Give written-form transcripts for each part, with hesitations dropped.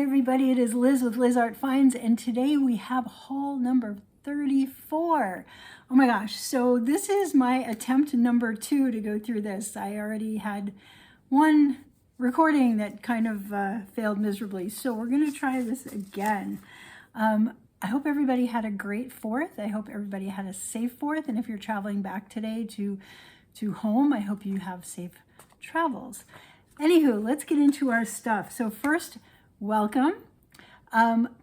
everybody, it is Liz with Liz Art Finds, and today we have haul number 34. Oh my gosh, so this is my attempt number 2 to go through this. I already had one recording that kind of failed miserably, so we're going to try this again. I hope everybody had a great 4th. I hope everybody had a safe 4th, and if you're traveling back today to home, I hope you have safe travels. Anywho, let's get into our stuff. So first, welcome.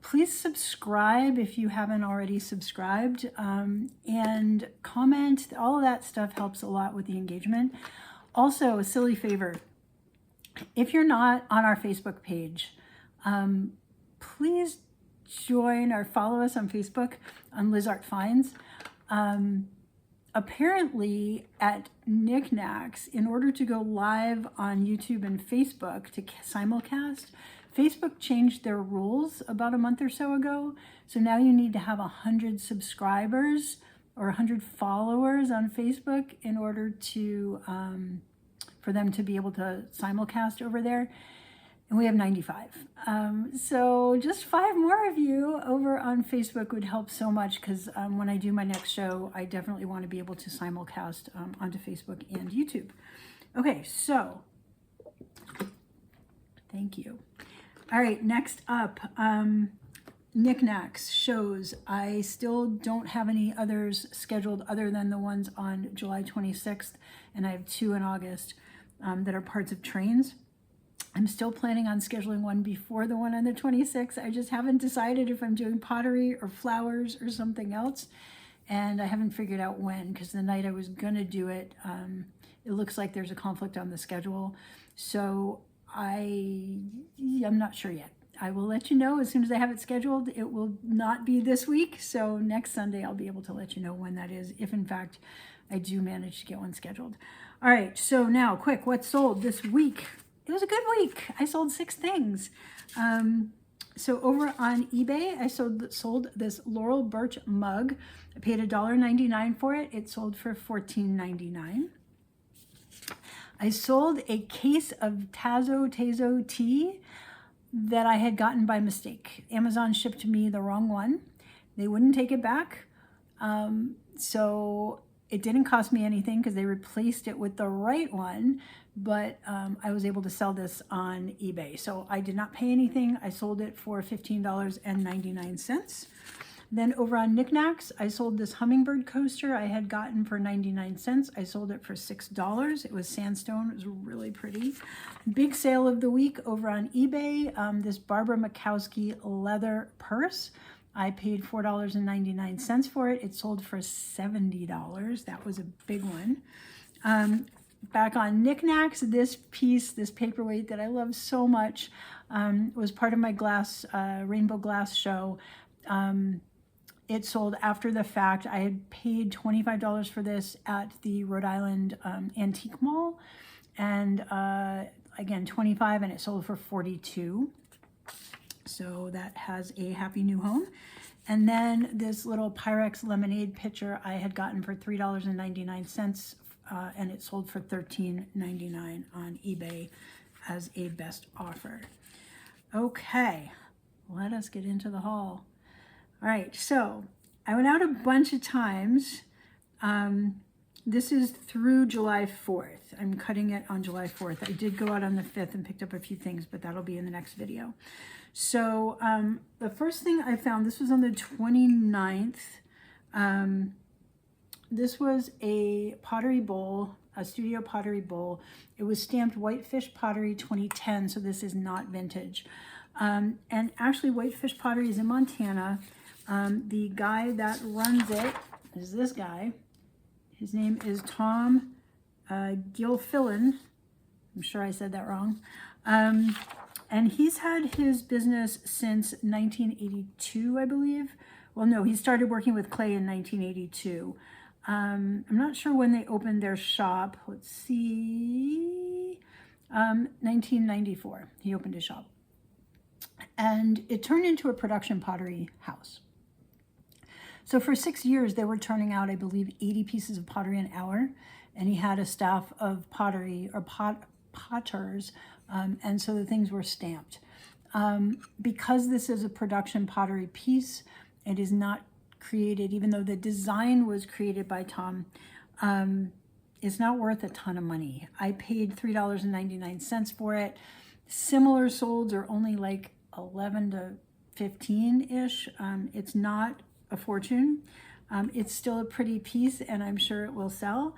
Please subscribe if you haven't already subscribed, and comment. All of that stuff helps a lot with the engagement. Also, a silly favor. If you're not on our Facebook page, please join or follow us on Facebook on Liz Art Finds. Apparently at Knickknacks, in order to go live on YouTube and Facebook to simulcast, Facebook changed their rules about a month or so ago. So now you need to have 100 subscribers or 100 followers on Facebook in order to for them to be able to simulcast over there. And we have 95. So just 5 more of you over on Facebook would help so much, because when I do my next show, I definitely want to be able to simulcast onto Facebook and YouTube. Okay, so thank you. All right, next up, Knickknacks shows. I still don't have any others scheduled other than the ones on July 26th, and I have 2 in August that are parts of trains. I'm still planning on scheduling one before the one on the 26th. I just haven't decided if I'm doing pottery or flowers or something else. And I haven't figured out when, because the night I was going to do it, it looks like there's a conflict on the schedule. So I'm not sure yet. I will let you know as soon as I have it scheduled. It will not be this week. So next Sunday, I'll be able to let you know when that is, if in fact I do manage to get one scheduled. All right. So now, quick, what sold this week? It was a good week. I sold 6 things. So over on eBay, I sold this Laurel Birch mug. I paid $1.99 for it. It sold for $14.99. I sold a case of Tazo tea that I had gotten by mistake. Amazon shipped me the wrong one. They wouldn't take it back. So it didn't cost me anything because they replaced it with the right one, but I was able to sell this on eBay. So I did not pay anything. I sold it for $15.99. Then over on Knickknacks, I sold this hummingbird coaster I had gotten for 99 cents. I sold it for $6. It was sandstone. It was really pretty. Big sale of the week over on eBay, this Barbara Makowski leather purse. I paid $4.99 for it. It sold for $70. That was a big one. Back on Knickknacks, this piece, this paperweight that I love so much, was part of my rainbow glass show. It sold after the fact. I had paid $25 for this at the Rhode Island Antique Mall, and again, $25, and it sold for $42. So that has a happy new home. And then this little Pyrex lemonade pitcher I had gotten for $3.99, and it sold for $13.99 on eBay as a best offer. Okay, let us get into the haul. All right, so I went out a bunch of times. This is through July 4th. I'm cutting it on July 4th. I did go out on the 5th and picked up a few things, but that'll be in the next video. So the first thing I found, this was on the 29th. This was a pottery bowl, a studio pottery bowl. It was stamped Whitefish Pottery 2010, so this is not vintage. And actually, Whitefish Pottery is in Montana. The guy that runs it is this guy. His name is Tom Gilfillan. I'm sure I said that wrong. And he's had his business since 1982, I believe. Well, no, he started working with clay in 1982. I'm not sure when they opened their shop. Let's see. 1994, he opened his shop. And it turned into a production pottery house. So for 6 years, they were turning out, I believe, 80 pieces of pottery an hour. And he had a staff of pottery or potters. And so the things were stamped. Because this is a production pottery piece, it is not created, even though the design was created by Tom, it's not worth a ton of money. I paid $3.99 for it. Similar solds are only like 11 to 15-ish. It's not a fortune. It's still a pretty piece, and I'm sure it will sell.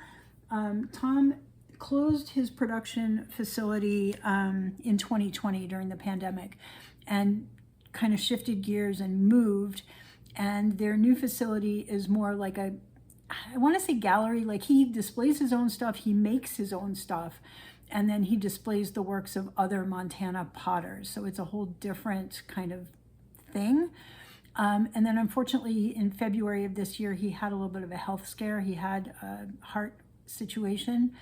Tom closed his production facility in 2020 during the pandemic and kind of shifted gears and moved. And their new facility is more like I want to say gallery. Like, he displays his own stuff, he makes his own stuff, and then he displays the works of other Montana potters. So it's a whole different kind of thing. And then unfortunately in February of this year, he had a little bit of a health scare. He had a heart situation.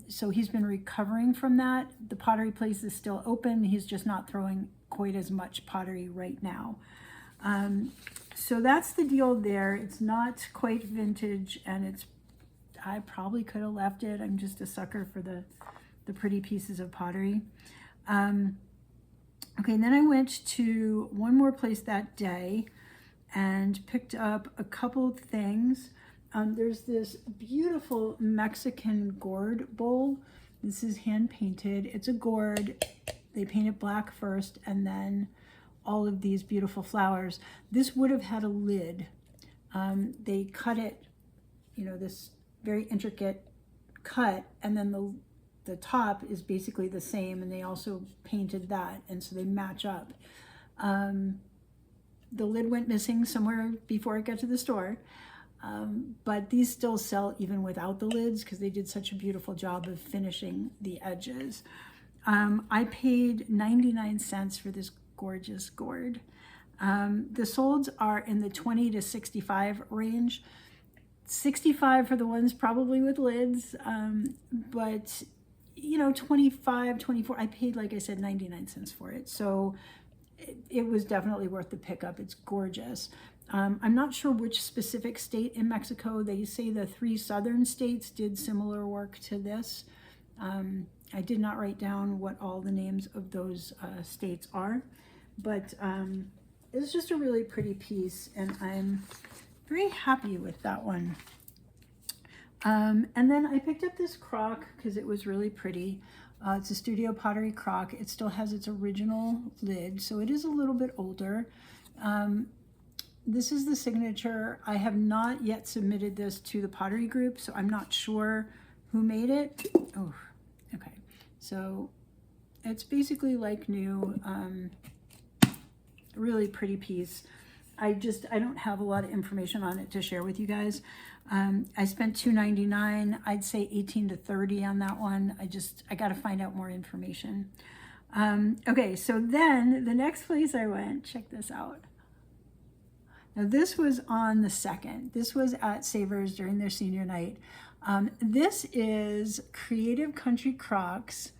So he's been recovering from that. The pottery place is still open. He's just not throwing quite as much pottery right now. So that's the deal there. It's not quite vintage, and I probably could have left it. I'm just a sucker for the pretty pieces of pottery. Okay, and then I went to one more place that day and picked up a couple things. There's this beautiful Mexican gourd bowl. This is hand painted. It's a gourd. They paint it black first, and then all of these beautiful flowers. This would have had a lid. They cut it, this very intricate cut, and then the top is basically the same, and they also painted that, and so they match up. The lid went missing somewhere before it got to the store. But these still sell even without the lids because they did such a beautiful job of finishing the edges. I paid 99 cents for this gorgeous gourd. The solds are in the 20 to 65 range. 65 for the ones probably with lids, but 25, 24, I paid, like I said, 99 cents for it. So it was definitely worth the pickup. It's gorgeous. I'm not sure which specific state in Mexico. They say the 3 southern states did similar work to this. I did not write down what all the names of those states are, but it's just a really pretty piece, and I'm very happy with that one. And then I picked up this crock because it was really pretty. It's a Studio Pottery crock. It still has its original lid, so it is a little bit older. This is the signature. I have not yet submitted this to the pottery group, so I'm not sure who made it. Oh, okay. So it's basically like new, really pretty piece. I don't have a lot of information on it to share with you guys. I spent $2.99. I'd say 18 to 30 on that one. I got to find out more information. Okay, so then the next place I went, check this out. Now this was on the 2nd. This was at Savers during their senior night. This is Creative Country Crocks,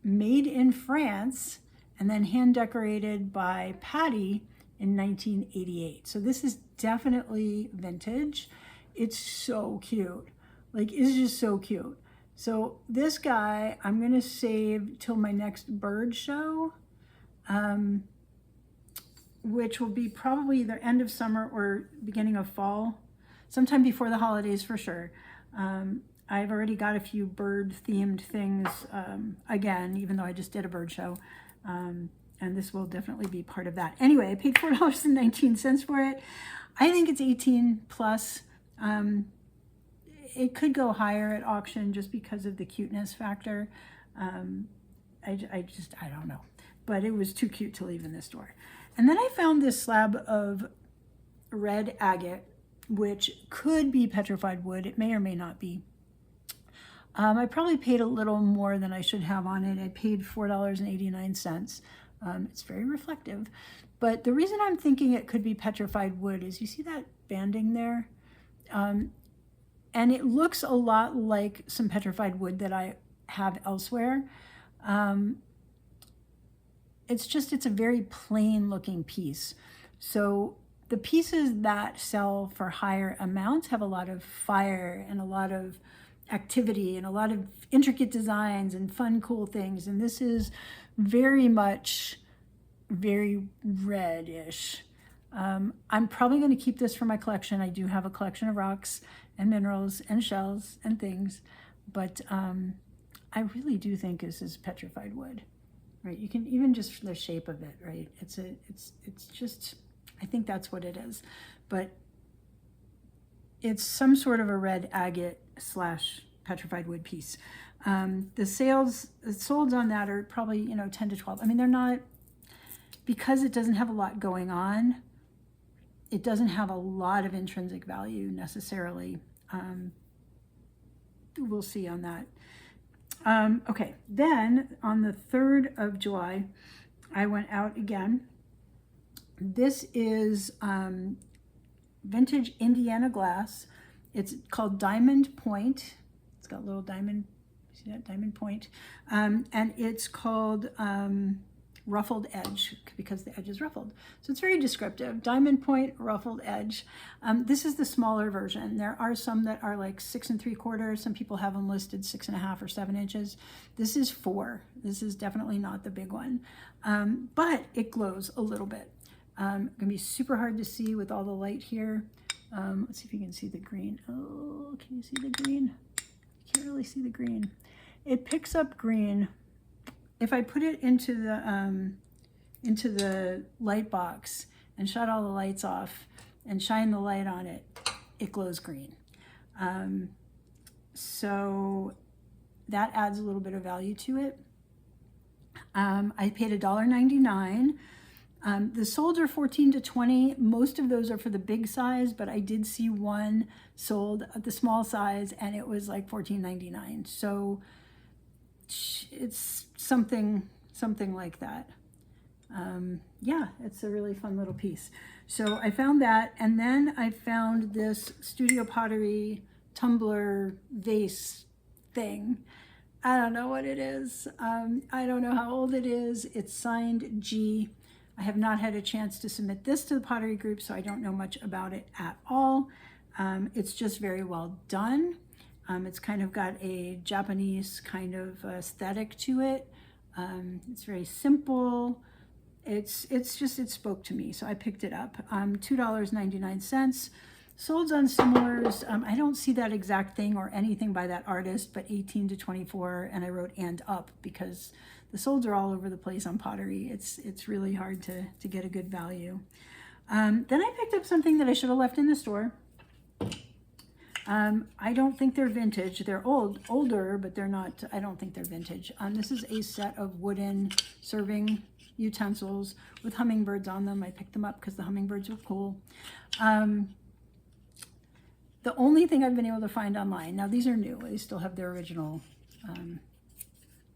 made in France and then hand decorated by Patty in 1988. So this is definitely vintage. It's so cute. Like, it's just so cute. So this guy, I'm gonna save till my next bird show, which will be probably either end of summer or beginning of fall, sometime before the holidays for sure. I've already got a few bird themed things again, even though I just did a bird show. And this will definitely be part of that. Anyway, I paid $4.19 for it. I think it's 18 plus. It could go higher at auction just because of the cuteness factor. I don't know. But it was too cute to leave in the store. And then I found this slab of red agate, which could be petrified wood. It may or may not be. I probably paid a little more than I should have on it. I paid $4.89. It's very reflective. But the reason I'm thinking it could be petrified wood is you see that banding there? And it looks a lot like some petrified wood that I have elsewhere. It's a very plain looking piece. So the pieces that sell for higher amounts have a lot of fire and a lot of activity and a lot of intricate designs and fun, cool things. And this is very much very reddish. I'm probably going to keep this for my collection. I do have a collection of rocks and minerals and shells and things, but I really do think this is petrified wood, right? You can even just the shape of it, right? It's just, I think that's what it is, but it's some sort of a red agate / petrified wood piece. The solds on that are probably, 10 to 12. I mean, they're not, because it doesn't have a lot going on, it doesn't have a lot of intrinsic value necessarily. We'll see on that. Okay, then on the 3rd of July, I went out again. This is vintage Indiana glass. It's called Diamond Point. It's got a little diamond, see that diamond point? And it's called ruffled edge because the edge is ruffled. So it's very descriptive. Diamond point, ruffled edge. This is the smaller version. There are some that are like 6 3/4. Some people have them listed 6.5 or 7 inches. This is 4. This is definitely not the big one, but it glows a little bit. Gonna be super hard to see with all the light here. Let's see if you can see the green. Oh, can you see the green? Can't really see the green. It picks up green. If I put it into the light box and shut all the lights off and shine the light on it, it glows green. So that adds a little bit of value to it. I paid $1.99. The solds are 14 to 20. Most of those are for the big size, but I did see one sold at the small size and it was like $14.99. So it's something like that. Yeah, it's a really fun little piece. So I found that, and then I found this Studio Pottery tumbler vase thing. I don't know what it is. I don't know how old it is. It's signed G. I have not had a chance to submit this to the pottery group, so I don't know much about it at all. It's just very well done. It's kind of got a Japanese kind of aesthetic to it. It's very simple. It spoke to me, so I picked it up. $2.99. Sold on similars. I don't see that exact thing or anything by that artist, but 18 to 24, and I wrote and up because the solds are all over the place on pottery. It's really hard to get a good value. Then I picked up something that I should have left in the store. I don't think they're vintage. They're older, but they're not, I don't think they're vintage. This is a set of wooden serving utensils with hummingbirds on them. I picked them up because the hummingbirds were cool. The only thing I've been able to find online, now these are new, they still have their original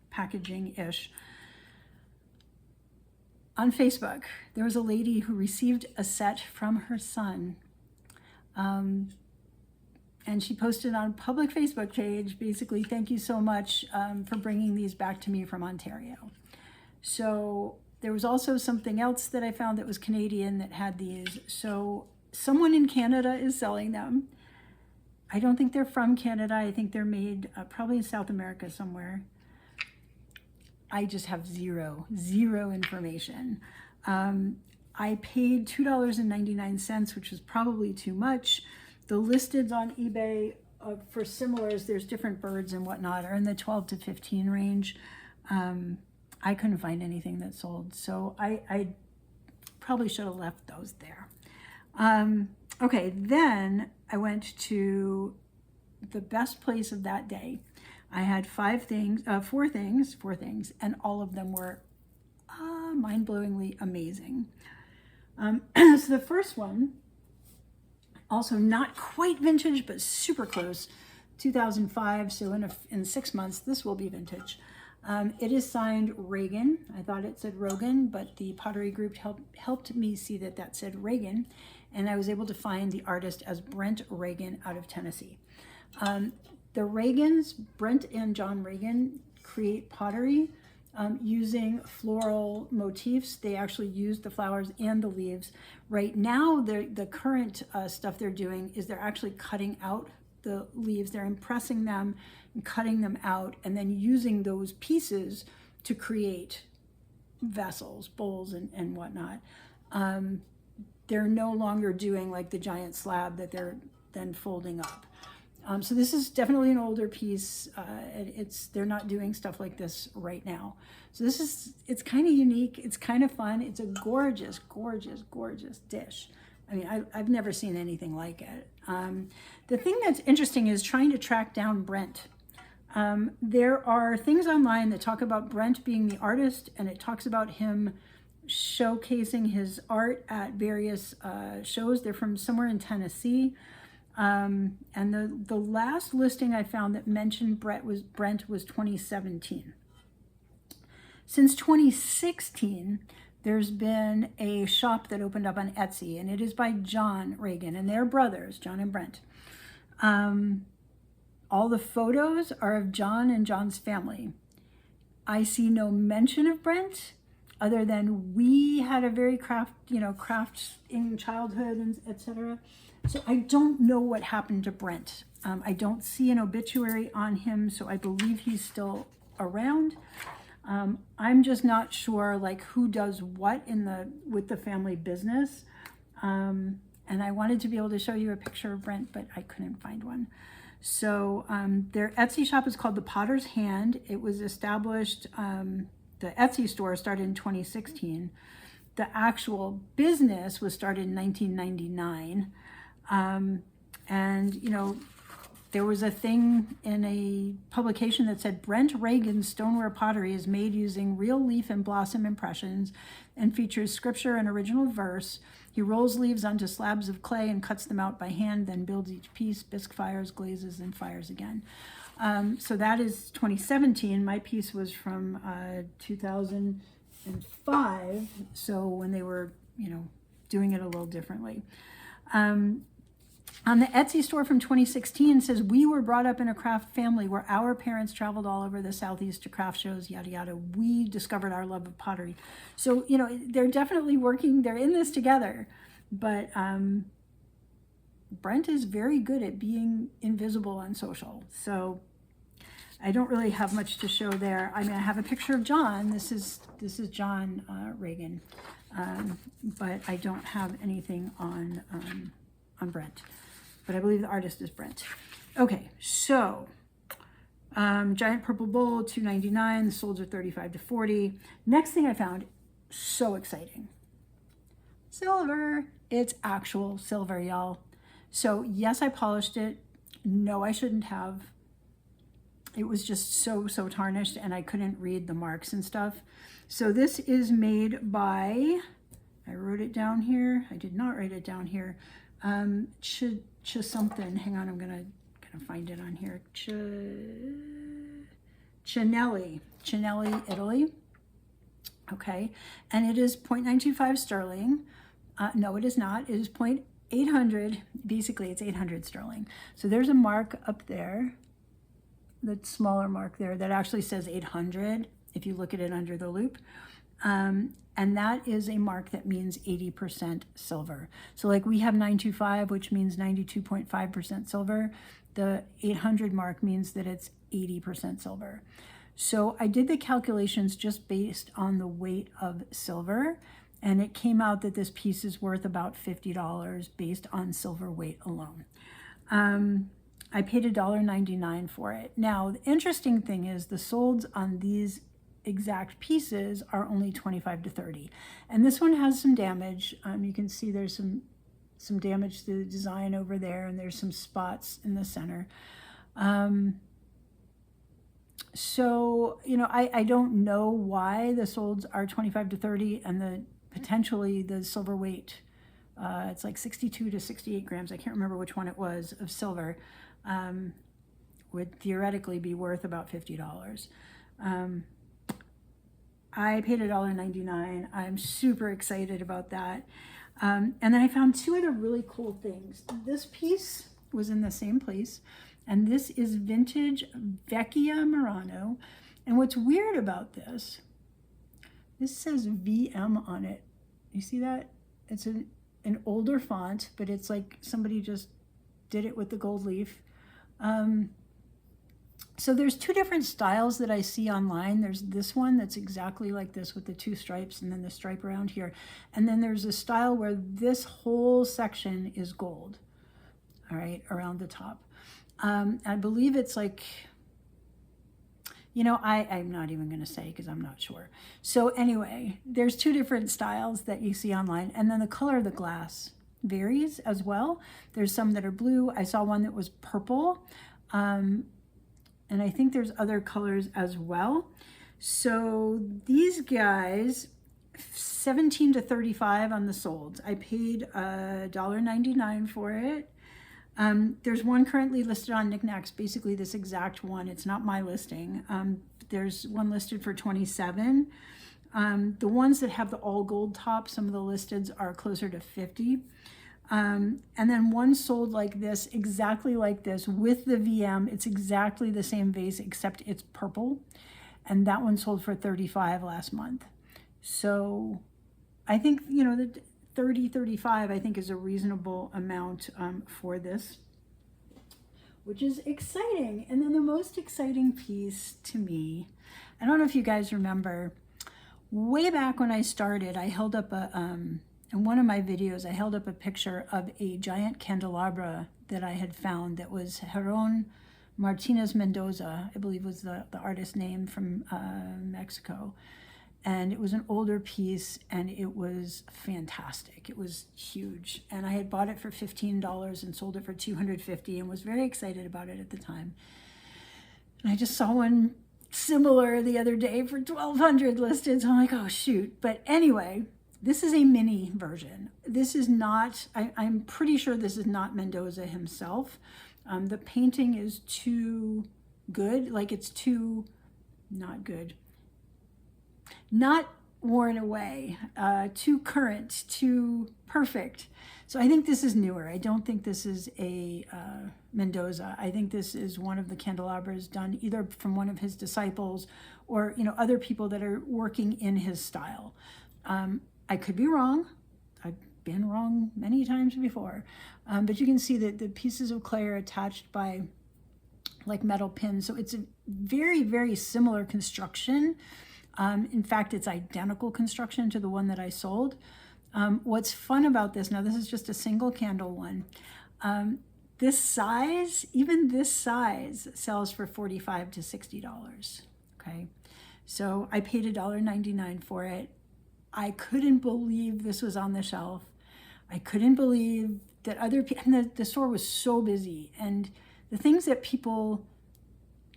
packaging-ish. On Facebook, there was a lady who received a set from her son. And she posted on a public Facebook page, basically, thank you so much for bringing these back to me from Ontario. So there was also something else that I found that was Canadian that had these. So someone in Canada is selling them. I don't think they're from Canada. I think they're made probably in South America somewhere. I just have zero information. I paid $2.99, which was probably too much. The listeds on eBay for similars, there's different birds and whatnot, are in the 12 to 15 range. I couldn't find anything that sold, so I probably should have left those there. Okay, then I went to the best place of that day. I had four things, and all of them were mind-blowingly amazing. So the first one, also not quite vintage, but super close, 2005. So in 6 months, this will be vintage. It is signed Reagan. I thought it said Rogan, but the pottery group helped me see that said Reagan, and I was able to find the artist as Brent Reagan out of Tennessee. The Reagans, Brent and John Reagan, create pottery using floral motifs. They actually use the flowers and the leaves. Right now, the current stuff they're doing is they're actually cutting out the leaves. They're impressing them and cutting them out and then using those pieces to create vessels, bowls, and whatnot. They're no longer doing like the giant slab that they're then folding up. So this is definitely an older piece. They're not doing stuff like this right now. So it's kind of unique. It's kind of fun. It's a gorgeous, gorgeous, gorgeous dish. I mean, I've never seen anything like it. The thing that's interesting is trying to track down Brent. There are things online that talk about Brent being the artist, and it talks about him showcasing his art at various shows. They're from somewhere in Tennessee. And the last listing I found that mentioned Brent was 2017. Since 2016, there's been a shop that opened up on Etsy, and it is by John Regan, and they're brothers, John and Brent. All the photos are of John and John's family. I see no mention of Brent, other than we had a very crafting childhood, and etc. So I don't know what happened to Brent. I don't see an obituary on him, so I believe he's still around. I'm just not sure like who does what with the family business. And I wanted to be able to show you a picture of Brent, but I couldn't find one. So their Etsy shop is called The Potter's Hand. It was established, the Etsy store started in 2016. The actual business was started in 1999. And, there was a thing in a publication that said Brent Regan's stoneware pottery is made using real leaf and blossom impressions and features scripture and original verse. He rolls leaves onto slabs of clay and cuts them out by hand, then builds each piece, bisque fires, glazes, and fires again. So that is 2017. My piece was from 2005, so when they were, doing it a little differently. On the Etsy store from 2016 says, we were brought up in a craft family where our parents traveled all over the Southeast to craft shows, yada, yada. We discovered our love of pottery. So, they're definitely working. They're in this together. But Brent is very good at being invisible on social. So I don't really have much to show there. I mean, I have a picture of John. This is John Regan. But I don't have anything on Brent. But I believe the artist is Brent. Okay, so giant purple bowl, $2.99. The solds are $35 to $40. Next thing I found, so exciting. Silver. It's actual silver, y'all. So yes, I polished it. No, I shouldn't have. It was just so tarnished, and I couldn't read the marks and stuff. So this is made by, I wrote it down here. I did not write it down here. Something. Hang on, I'm gonna find it on here. Cinelli, Italy. Okay, and it is 0.925 sterling. No, it is not. It is 0.800. Basically, it's 800 sterling. So there's a mark up there, the smaller mark there that actually says 800. If you look at it under the loop. And that is a mark that means 80% silver. So like we have 925, which means 92.5% silver. The 800 mark means that it's 80% silver. So I did the calculations just based on the weight of silver, and it came out that this piece is worth about $50 based on silver weight alone. I paid $1.99 for it. Now, the interesting thing is the solds on these exact pieces are only 25 to 30, and this one has some damage. You can see there's some damage to the design over there, and there's some spots in the center. So I don't know why the solds are 25 to 30 and potentially the silver weight, it's like 62 to 68 grams, I can't remember which one it was, of silver, would theoretically be worth about $50. I paid $1.99. I'm super excited about that. And then I found two other really cool things. This piece was in the same place, and this is vintage Vecchia Murano. And what's weird about this says VM on it. You see that? It's an older font, but it's like somebody just did it with the gold leaf. So there's two different styles that I see online. There's this one that's exactly like this with the two stripes and then the stripe around here. And then there's a style where this whole section is gold, all right, around the top. I believe it's like, you know, I'm not even going to say because I'm not sure. So anyway, there's two different styles that you see online. And then the color of the glass varies as well. There's some that are blue. I saw one that was purple. And I think there's other colors as well. So these guys, 17 to 35 on the solds. I paid $1.99 for it. There's one currently listed on Knickknacks, basically this exact one. It's not my listing. There's one listed for 27. The ones that have the all gold top, some of the listeds are closer to 50. And then one sold like this, exactly like this with the VM. It's exactly the same vase, except it's purple. And that one sold for 35 last month. So I think, you know, the 30, 35, I think is a reasonable amount for this, which is exciting. And then the most exciting piece to me, I don't know if you guys remember, way back when I started, I held up in one of my videos, I held up a picture of a giant candelabra that I had found that was Jeron Martinez Mendoza, I believe was the artist name, from Mexico. And it was an older piece and it was fantastic. It was huge. And I had bought it for $15 and sold it for $250 and was very excited about it at the time. And I just saw one similar the other day for $1,200 listed. So I'm like, oh shoot. But anyway, this is a mini version. This is not, I'm pretty sure this is not Mendoza himself. The painting is too good, like it's too, not good. Not worn away, too current, too perfect. So I think this is newer. I don't think this is a Mendoza. I think this is one of the candelabras done either from one of his disciples or, you know, other people that are working in his style. I could be wrong. I've been wrong many times before. But you can see that the pieces of clay are attached by like metal pins. So it's a very, very similar construction. In fact, it's identical construction to the one that I sold. What's fun about this, now this is just a single candle one. This size, even this size, sells for $45 to $60, okay? So I paid $1.99 for it. I couldn't believe this was on the shelf. I couldn't believe that other people, and the store was so busy, and the things that people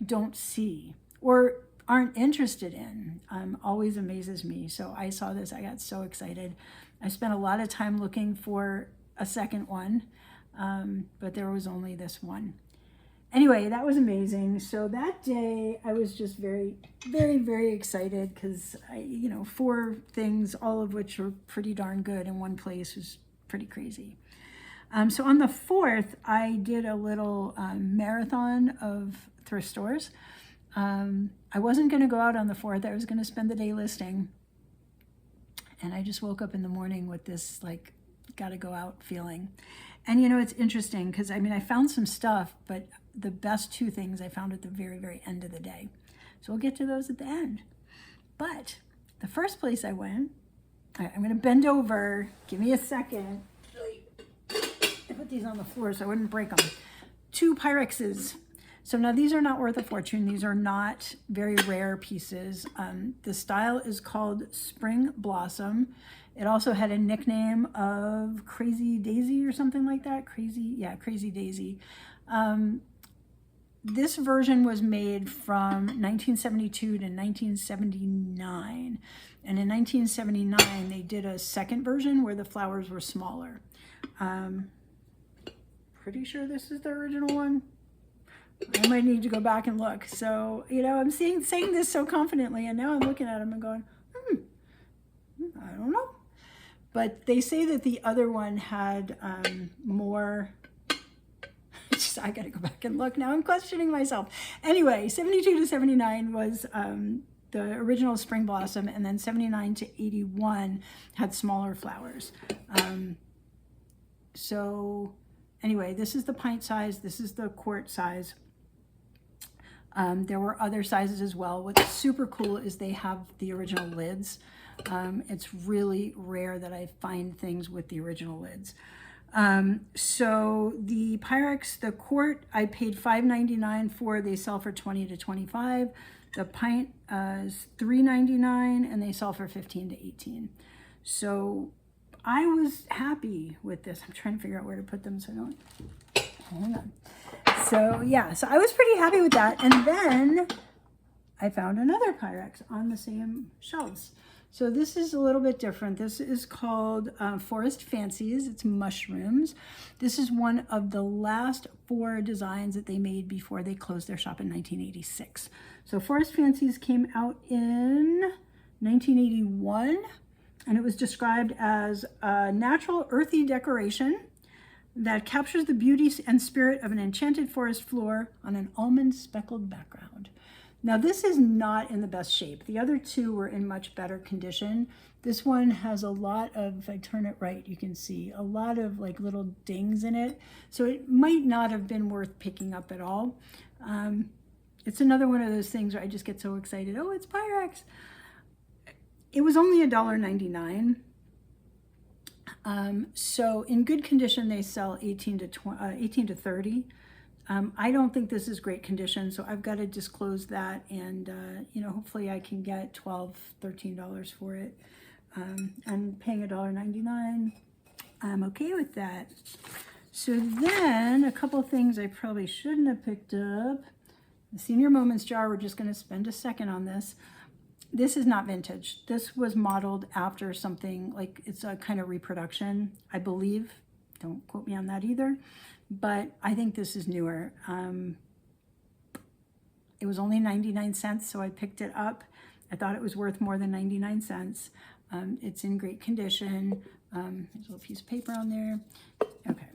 don't see or aren't interested in always amazes me. So I saw this, I got so excited. I spent a lot of time looking for a second one, but there was only this one. Anyway, that was amazing. So that day I was just very, very, very excited because you know, 4 things, all of which were pretty darn good in one place, was pretty crazy. So on the 4th, I did a little marathon of thrift stores. I wasn't going to go out on the 4th. I was going to spend the day listing. And I just woke up in the morning with this, like, gotta go out feeling. And, you know, it's interesting because, I mean, I found some stuff, but the best 2 things I found at the very, very end of the day. So we'll get to those at the end. But the first place I went, I'm going to bend over. Give me a second. I put these on the floor so I wouldn't break them. 2 Pyrexes. So now these are not worth a fortune. These are not very rare pieces. The style is called Spring Blossom. It also had a nickname of Crazy Daisy or something like that. Crazy Daisy. This version was made from 1972 to 1979. And in 1979, they did a second version where the flowers were smaller. Pretty sure this is the original one. I might need to go back and look. So, you know, I'm saying this so confidently, and now I'm looking at them and going, I don't know. But they say that the other one had more. I got to go back and look now. I'm questioning myself. Anyway, 72 to 79 was the original Spring Blossom, and then 79 to 81 had smaller flowers. So anyway, this is the pint size. This is the quart size. There were other sizes as well. What's super cool is they have the original lids. It's really rare that I find things with the original lids. So the Pyrex, the quart, I paid $5.99 for. They sell for $20 to $25. The pint is $3.99, and they sell for $15 to $18. So I was happy with this. I'm trying to figure out where to put them so I don't. Hang on. So yeah, so I was pretty happy with that. And then I found another Pyrex on the same shelves. So this is a little bit different. This is called Forest Fancies. It's mushrooms. This is one of the last 4 designs that they made before they closed their shop in 1986. So Forest Fancies came out in 1981, and it was described as a natural earthy decoration that captures the beauty and spirit of an enchanted forest floor on an almond speckled background. Now this is not in the best shape. The other 2 were in much better condition. This one has a lot of, if I turn it right, you can see a lot of like little dings in it. So it might not have been worth picking up at all. It's another one of those things where I just get so excited. Oh, it's Pyrex. It was only $1.99. So in good condition, they sell 18 to 30. I don't think this is great condition, so I've got to disclose that, and hopefully I can get $12, $13 for it. And paying $1.99, I'm okay with that. So then a couple things I probably shouldn't have picked up. The Senior Moments jar, we're just going to spend a second on this. This is not vintage. This was modeled after something, like it's a kind of reproduction, I believe. Don't quote me on that either. But I think this is newer. It was only 99 cents, so I picked it up. I thought it was worth more than 99 cents. It's in great condition. There's a little piece of paper on there. Okay.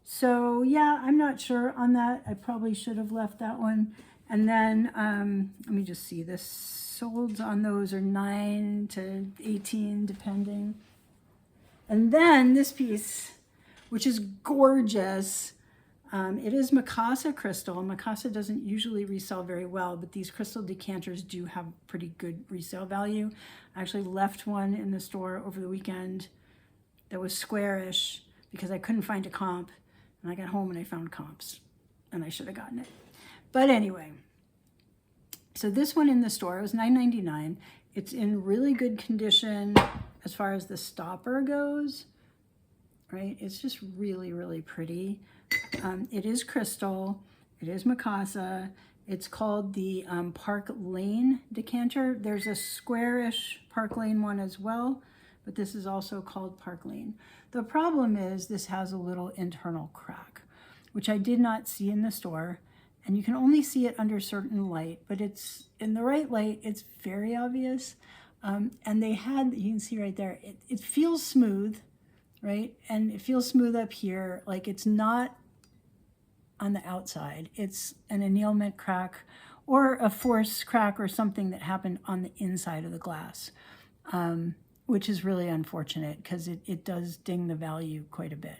So yeah, I'm not sure on that. I probably should have left that one. And then, let me just see, the solds on those are 9 to 18, depending. And then this piece, which is gorgeous. It is Mikasa crystal. Mikasa doesn't usually resell very well, but these crystal decanters do have pretty good resale value. I actually left one in the store over the weekend that was squarish because I couldn't find a comp, and I got home and I found comps, and I should have gotten it. But anyway, so this one in the store, it was $9.99. It's in really good condition as far as the stopper goes. Right? It's just really, really pretty. It is crystal. It is Mikasa. It's called the Park Lane decanter. There's a squarish Park Lane one as well, but this is also called Park Lane. The problem is this has a little internal crack, which I did not see in the store, and you can only see it under certain light, but it's in the right light, it's very obvious. And they had, you can see right there, it feels smooth, right? And it feels smooth up here, like it's not on the outside. It's an annealment crack or a force crack or something that happened on the inside of the glass, which is really unfortunate because it does ding the value quite a bit.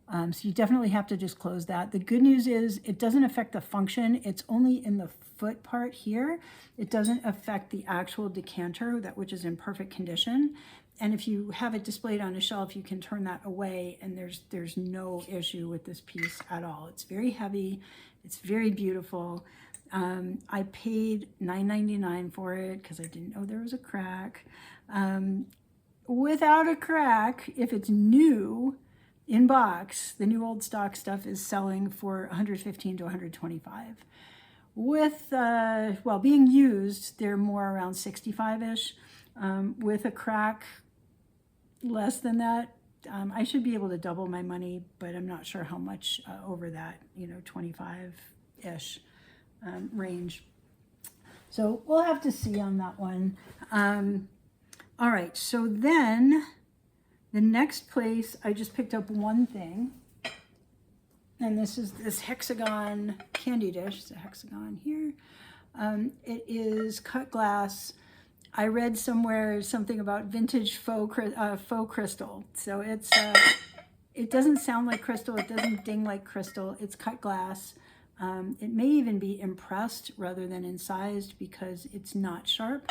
So you definitely have to disclose that. The good news is it doesn't affect the function. It's only in the foot part here. It doesn't affect the actual decanter, which is in perfect condition. And if you have it displayed on a shelf, you can turn that away, and there's no issue with this piece at all. It's very heavy. It's very beautiful. I paid $9.99 for it because I didn't know there was a crack. Without a crack, if it's new in box, the new old stock stuff is selling for $115 to $125. With, being used, they're more around 65-ish. With a crack less than that, I should be able to double my money, but I'm not sure how much over that, 25-ish range. So we'll have to see on that one. All right, so then the next place, I just picked up one thing, and this is this hexagon candy dish. It's a hexagon here. It is cut glass. I read somewhere something about vintage faux crystal. So It doesn't sound like crystal. It doesn't ding like crystal. It's cut glass. It may even be impressed rather than incised because it's not sharp.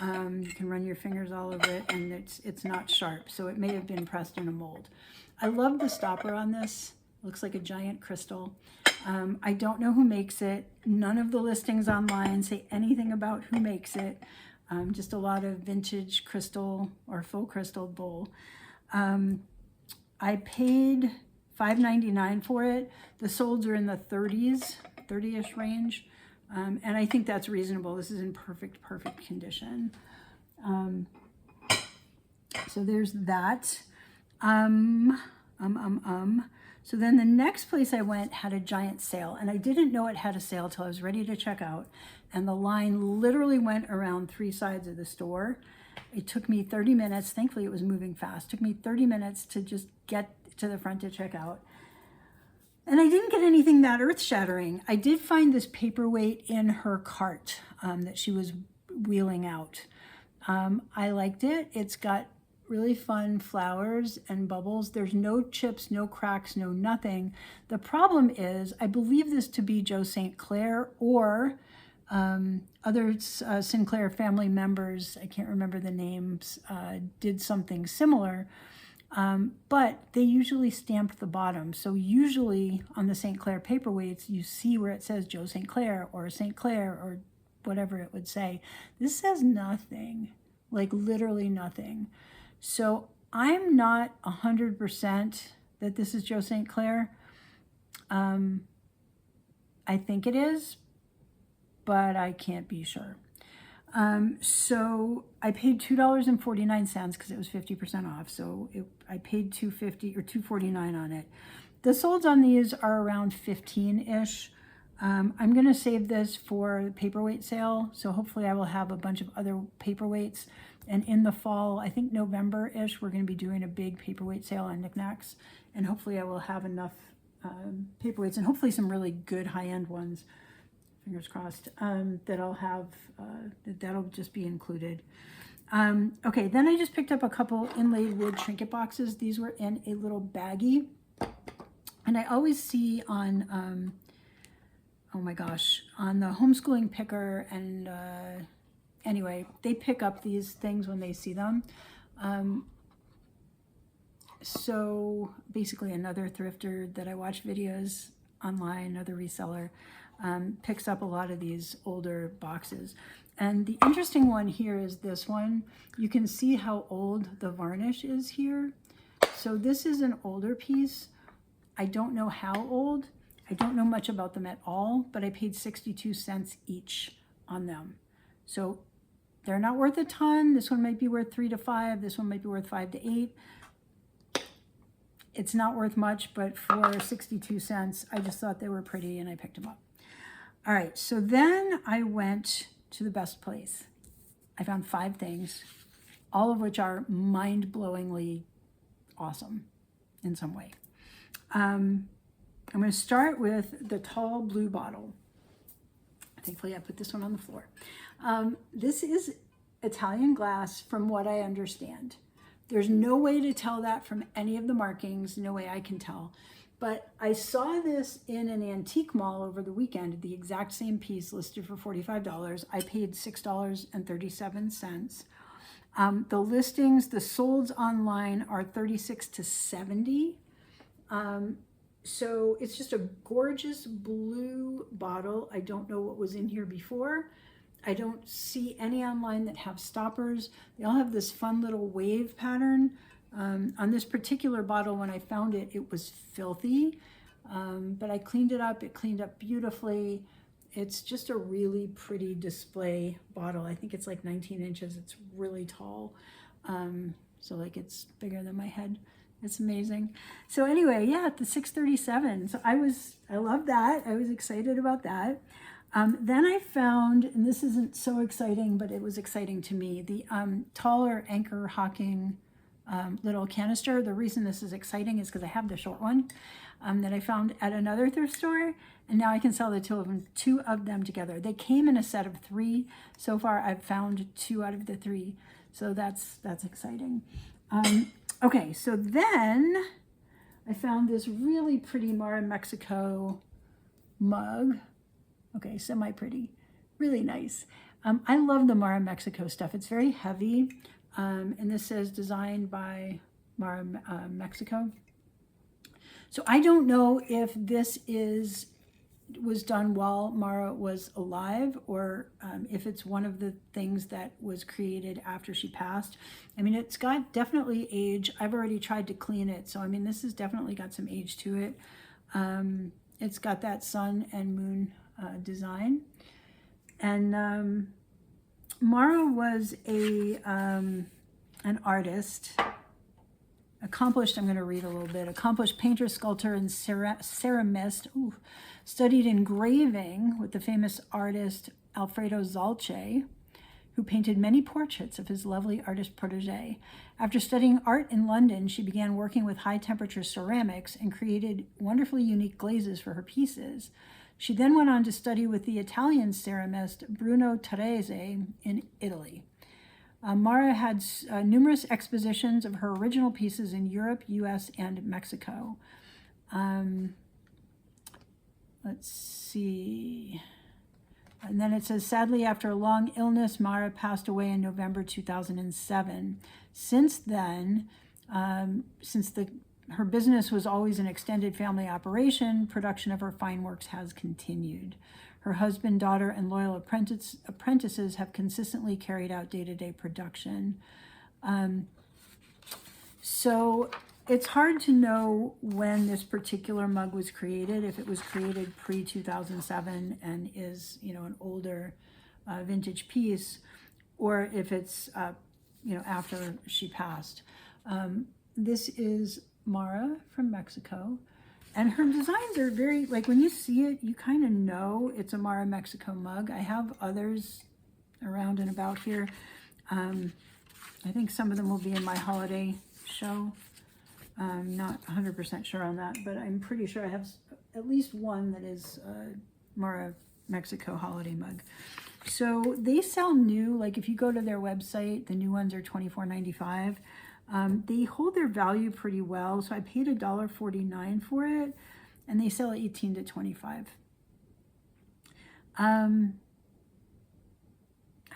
You can run your fingers all over it and it's not sharp. So it may have been pressed in a mold. I love the stopper on this. Looks like a giant crystal. I don't know who makes it. None of the listings online say anything about who makes it. Just a lot of vintage crystal or faux crystal bowl. I paid $5.99 for it. The solds are in the 30-ish range. And I think that's reasonable. This is in perfect condition. So there's that. So then the next place I went had a giant sale, and I didn't know it had a sale till I was ready to check out. And the line literally went around 3 sides of the store. It took me 30 minutes. Thankfully, it was moving fast. It took me 30 minutes to just get to the front to check out. And I didn't get anything that earth-shattering. I did find this paperweight in her cart that she was wheeling out. I liked it. It's got really fun flowers and bubbles. There's no chips, no cracks, no nothing. The problem is, I believe this to be Joe St. Clair or other Sinclair family members, I can't remember the names, did something similar. But they usually stamped the bottom. So usually on the St. Clair paperweights, you see where it says Joe St. Clair or St. Clair or whatever it would say. This says nothing, like literally nothing. So I'm not 100% that this is Joe St. Clair. I think it is, but I can't be sure. So I paid $2.49 because it was 50% off. So I paid $2.50 or $2.49 on it. The solds on these are around 15-ish. I'm going to save this for the paperweight sale. So hopefully I will have a bunch of other paperweights. And in the fall, I think November-ish, we're going to be doing a big paperweight sale on knickknacks. And hopefully I will have enough paperweights and hopefully some really good high-end ones, fingers crossed, that I'll have, that'll just be included. Okay, then I just picked up a couple inlaid wood trinket boxes. These were in a little baggie. And I always see on, oh my gosh, on the homeschooling picker and anyway, they pick up these things when they see them. So basically another thrifter that I watch videos online, another reseller, picks up a lot of these older boxes. And the interesting one here is this one. You can see how old the varnish is here. So this is an older piece. I don't know how old. I don't know much about them at all, but I paid 62 cents each on them. So they're not worth a ton. This one might be worth 3 to 5. This one might be worth 5 to 8. It's not worth much, but for 62 cents, I just thought they were pretty and I picked them up. All right, so then I went to the best place. I found 5 things, all of which are mind-blowingly awesome in some way. I'm going to start with the tall blue bottle. Thankfully, I put this one on the floor. This is Italian glass from what I understand. There's no way to tell that from any of the markings, no way I can tell. But I saw this in an antique mall over the weekend, the exact same piece listed for $45. I paid $6.37. The listings, the solds online are 36 to 70. So it's just a gorgeous blue bottle. I don't know what was in here before. I don't see any online that have stoppers. They all have this fun little wave pattern. On this particular bottle, when I found it, it was filthy, but I cleaned it up. It cleaned up beautifully. It's just a really pretty display bottle. I think it's like 19 inches. It's really tall. So like it's bigger than my head. It's amazing. So anyway, yeah, the $6.37. So I love that. I was excited about that. Then I found, and this isn't so exciting, but it was exciting to me, the taller Anchor Hocking little canister. The reason this is exciting is because I have the short one that I found at another thrift store, and now I can sell the two of them together. They came in a set of 3. So far, I've found 2 out of the 3, so that's exciting. Okay, so then I found this really pretty Mara Mexico mug. Okay, semi-pretty, really nice. I love the Mara Mexico stuff. It's very heavy, and this says designed by Mara Mexico. So I don't know if this was done while Mara was alive, or if it's one of the things that was created after she passed. I mean, it's got definitely age. I've already tried to clean it, so I mean, this has definitely got some age to it. It's got that sun and moon design. And Mara was an artist, accomplished, I'm going to read a little bit, accomplished painter, sculptor, and ceramist, studied engraving with the famous artist Alfredo Zalce, who painted many portraits of his lovely artist protege. After studying art in London, she began working with high-temperature ceramics and created wonderfully unique glazes for her pieces. She then went on to study with the Italian ceramist Bruno Teresi in Italy. Mara had numerous expositions of her original pieces in Europe, US, and Mexico. Let's see. And then it says, sadly, after a long illness, Mara passed away in November 2007. Since then, her business was always an extended family operation, production of her fine works has continued. Her husband, daughter, and loyal apprentices have consistently carried out day-to-day production. So it's hard to know when this particular mug was created, if it was created pre-2007 and is, an older vintage piece, or if it's, after she passed. This is Mara from Mexico. And her designs are very, like when you see it, you kind of know it's a Mara Mexico mug. I have others around and about here. I think some of them will be in my holiday show. I'm not 100% sure on that, but I'm pretty sure I have at least one that is a Mara Mexico holiday mug. So they sell new, like if you go to their website, the new ones are $24.95. They hold their value pretty well, so I paid $1.49 for it, and they sell at $18 to $25. I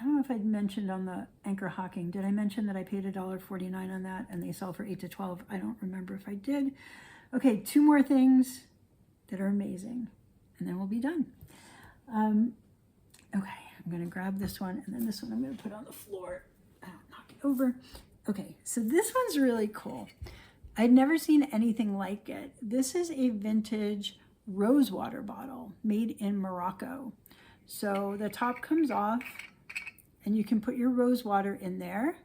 don't know if I'd mentioned on the Anchor Hocking. Did I mention that I paid $1.49 on that, and they sell for $8 to $12? I don't remember if I did. Okay, two more things that are amazing, and then we'll be done. Okay, I'm going to grab this one, and then this one I'm going to put on the floor. I don't knock it over. Okay, so this one's really cool. I'd never seen anything like it. This is a vintage rose water bottle made in Morocco. So the top comes off, and you can put your rose water in there,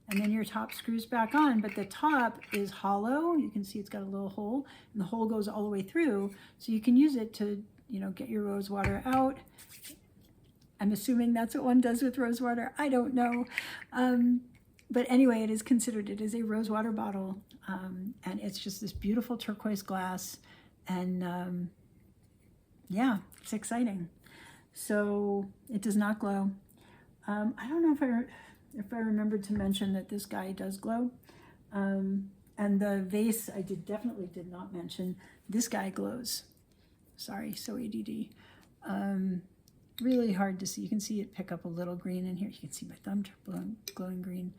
and then your top screws back on, but the top is hollow. You can see it's got a little hole, and the hole goes all the way through, so you can use it to, get your rose water out. I'm assuming that's what one does with rose water. I don't know. But anyway, it is a rose water bottle, and it's just this beautiful turquoise glass, and yeah, it's exciting. So it does not glow. I don't know if I remembered to mention that this guy does glow, and the vase I definitely did not mention. This guy glows. Sorry, so ADD. Really hard to see. You can see it pick up a little green in here. You can see my thumb glowing green.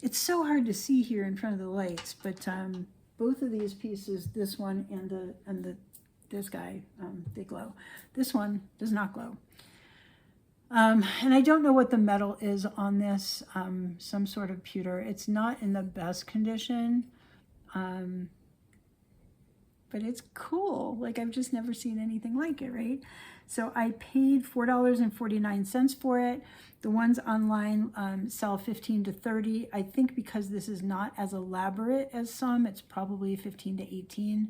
It's so hard to see here in front of the lights, but both of these pieces, this one and this guy, they glow. This one does not glow. And I don't know what the metal is on this, some sort of pewter. It's not in the best condition, but it's cool. Like, I've just never seen anything like it, right? So I paid $4.49 for it. The ones online sell $15 to $30. I think because this is not as elaborate as some, it's probably $15 to $18.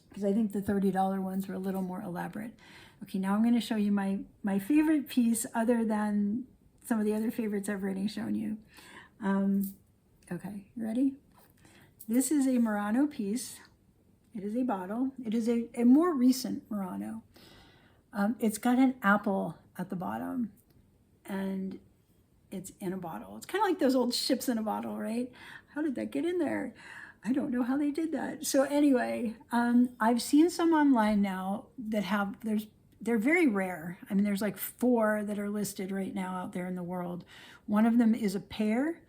Because I think the $30 ones were a little more elaborate. Okay, now I'm going to show you my favorite piece other than some of the other favorites I've already shown you. Okay, you ready? This is a Murano piece. It is a bottle. It is a more recent Murano. It's got an apple at the bottom, and it's in a bottle. It's kind of like those old ships in a bottle, right? How did that get in there? I don't know how they did that. So anyway, I've seen some online now that have, they're very rare. I mean, there's like 4 that are listed right now out there in the world. One of them is a pear.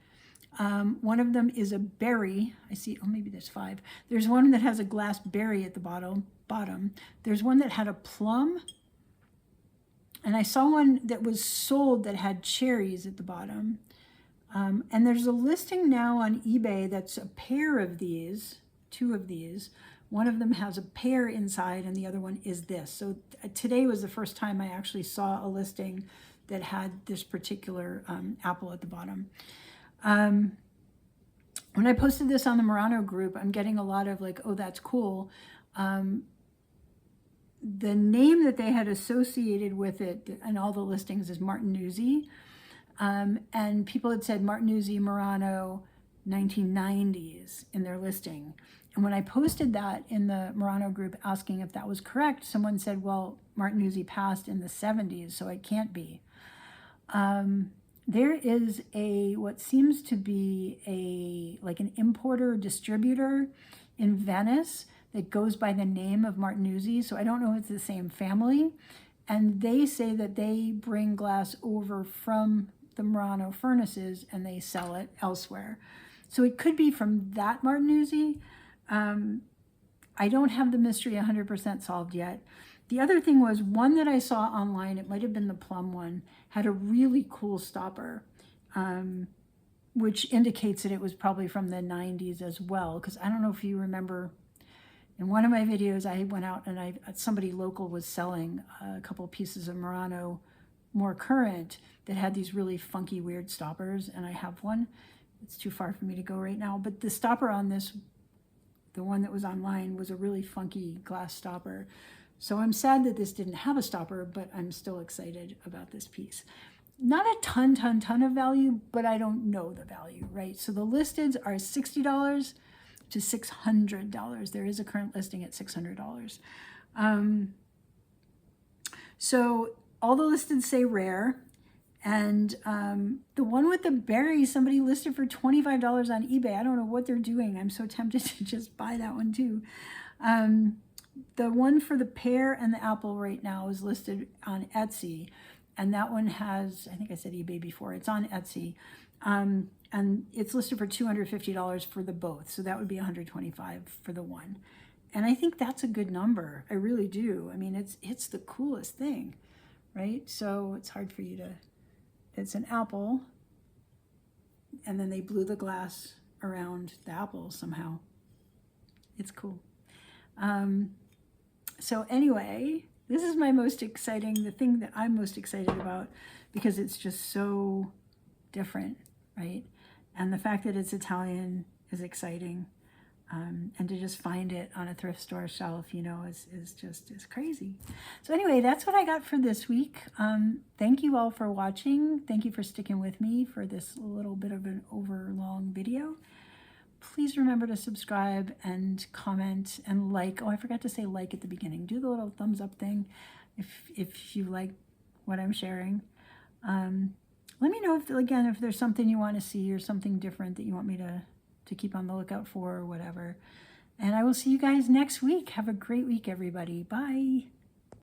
One of them is a berry. I see, oh, maybe there's 5. There's one that has a glass berry at the bottom. There's one that had a plum. And I saw one that was sold that had cherries at the bottom. And there's a listing now on eBay that's a pair of these, 2 of these. One of them has a pear inside and the other one is this. So today was the first time I actually saw a listing that had this particular apple at the bottom. When I posted this on the Murano group, I'm getting a lot of like, oh, that's cool. The name that they had associated with it and all the listings is Martinuzzi. And people had said Martinuzzi Murano 1990s in their listing. And when I posted that in the Murano group asking if that was correct, someone said, well, Martinuzzi passed in the 70s, so it can't be. There is what seems to be like an importer or distributor in Venice that goes by the name of Martinuzzi. So I don't know if it's the same family. And they say that they bring glass over from the Murano furnaces and they sell it elsewhere. So it could be from that Martinuzzi. I don't have the mystery 100% solved yet. The other thing was one that I saw online, it might have been the plum one, had a really cool stopper, which indicates that it was probably from the 90s as well. Because I don't know if you remember, in one of my videos, I went out and somebody local was selling a couple of pieces of Murano more current that had these really funky, weird stoppers. And I have one. It's too far for me to go right now. But the stopper on this, the one that was online, was a really funky glass stopper. So I'm sad that this didn't have a stopper, but I'm still excited about this piece. Not a ton of value, but I don't know the value, right? So the listeds are $60 to $600. There is a current listing at $600. So all the listeds say rare. And the one with the berry, somebody listed for $25 on eBay. I don't know what they're doing. I'm so tempted to just buy that one too. The one for the pear and the apple right now is listed on Etsy. And that one has, I think I said eBay before, it's on Etsy. And it's listed for $250 for the both. So that would be $125 for the one. And I think that's a good number. I really do. I mean, it's the coolest thing, right? So it's hard for you to, it's an apple. And then they blew the glass around the apple somehow. It's cool. So anyway, this is my most exciting, the thing that I'm most excited about, because it's just so different, right? And the fact that it's Italian is exciting. And to just find it on a thrift store shelf, you know, is crazy. So anyway, that's what I got for this week. Thank you all for watching. Thank you for sticking with me for this little bit of an overlong video. Please remember to subscribe and comment and like. Oh, I forgot to say like at the beginning. Do the little thumbs up thing if you like what I'm sharing. Let me know if there's something you want to see or something different that you want me to keep on the lookout for or whatever. And I will see you guys next week. Have a great week, everybody. Bye.